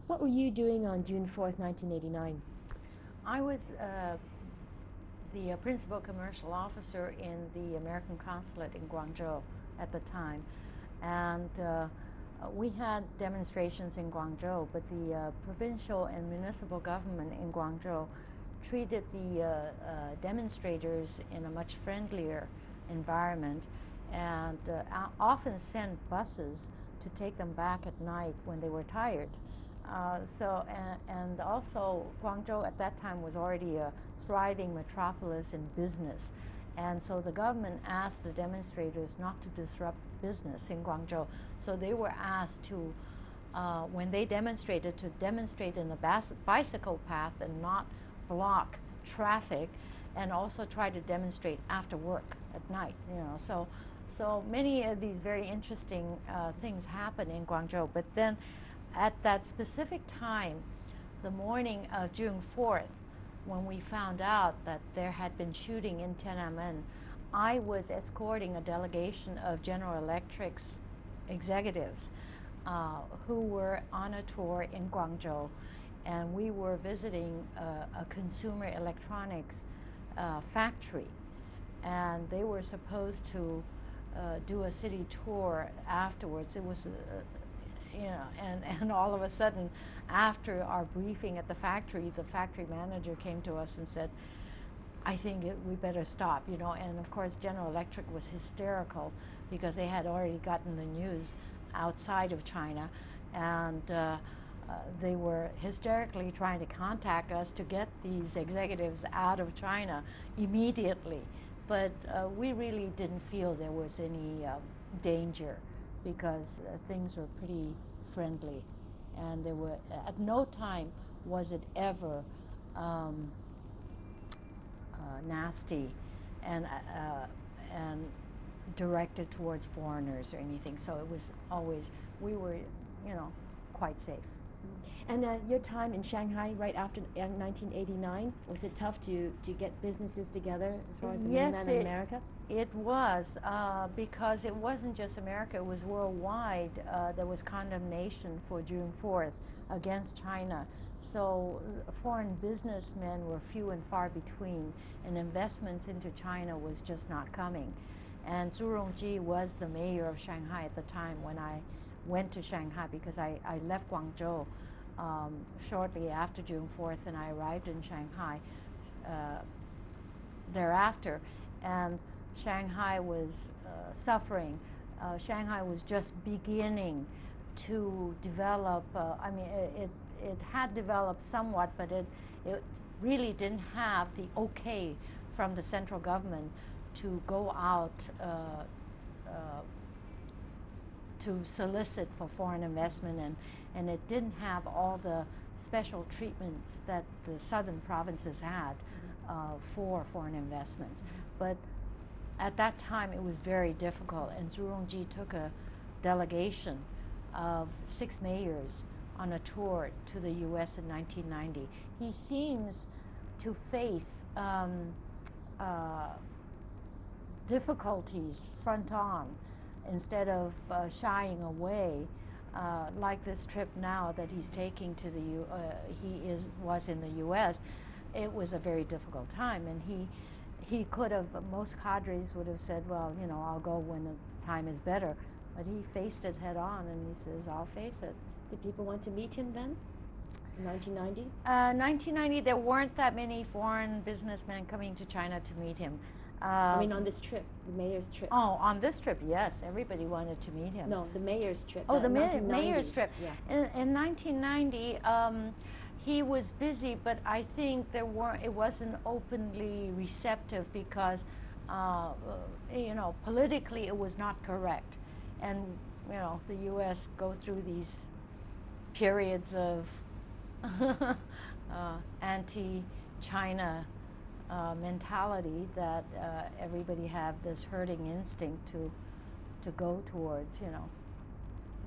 What were you doing on June 4th, 1989? I was the principal commercial officer in the American Consulate in Guangzhou at the time. And we had demonstrations in Guangzhou, but the provincial and municipal government in Guangzhou treated the demonstrators in a much friendlier environment and often sent buses to take them back at night when they were tired. And also Guangzhou at that time was already a thriving metropolis in business. And so the government asked the demonstrators not to disrupt business in Guangzhou. So they were asked to, when they demonstrated, to demonstrate in the bicycle path and not block traffic, and also try to demonstrate after work at night. So many of these very interesting things happen in Guangzhou. But then at that specific time, the morning of June 4th, when we found out that there had been shooting in Tiananmen, I was escorting a delegation of General Electric's executives who were on a tour in Guangzhou, and we were visiting a consumer electronics factory, and they were supposed to do a city tour afterwards. It was and all of a sudden, after our briefing at the factory manager came to us and said, I think we better stop, and of course General Electric was hysterical because they had already gotten the news outside of China, and they were hysterically trying to contact us to get these executives out of China immediately. But we really didn't feel there was any danger, because things were pretty friendly, and there were at no time was it ever nasty and directed towards foreigners or anything. So it was always, we were, quite safe. And your time in Shanghai right after 1989, was it tough to get businesses together as far as the mainland of America? It was, because it wasn't just America, it was worldwide. There was condemnation for June 4th against China. So foreign businessmen were few and far between, and investments into China was just not coming. And Zhu Rongji was the mayor of Shanghai at the time when I went to Shanghai, because I left Guangzhou shortly after June 4th, and I arrived in Shanghai thereafter. And Shanghai was suffering. Shanghai was just beginning to develop. It had developed somewhat, but it really didn't have the okay from the central government to go out to solicit for foreign investment, and it didn't have all the special treatments that the southern provinces had for foreign investment. But at that time it was very difficult, and Zhu Rongji took a delegation of 6 mayors on a tour to the US in 1990. He seems to face difficulties front on, instead of shying away, like this trip now that he's taking to the was in the U.S. It was a very difficult time, and he could have, most cadres would have said, well, I'll go when the time is better, but he faced it head on, and he says, I'll face it. Did people want to meet him then, in 1990? 1990, there weren't that many foreign businessmen coming to China to meet him. I mean, on this trip, the mayor's trip. Oh, on this trip, yes, everybody wanted to meet him. No, the mayor's trip. Oh, the mayor's trip. Yeah. In 1990, he was busy, but I think it wasn't openly receptive because, politically it was not correct, and the U.S. go through these periods of anti-China mentality that everybody have this herding instinct to go towards,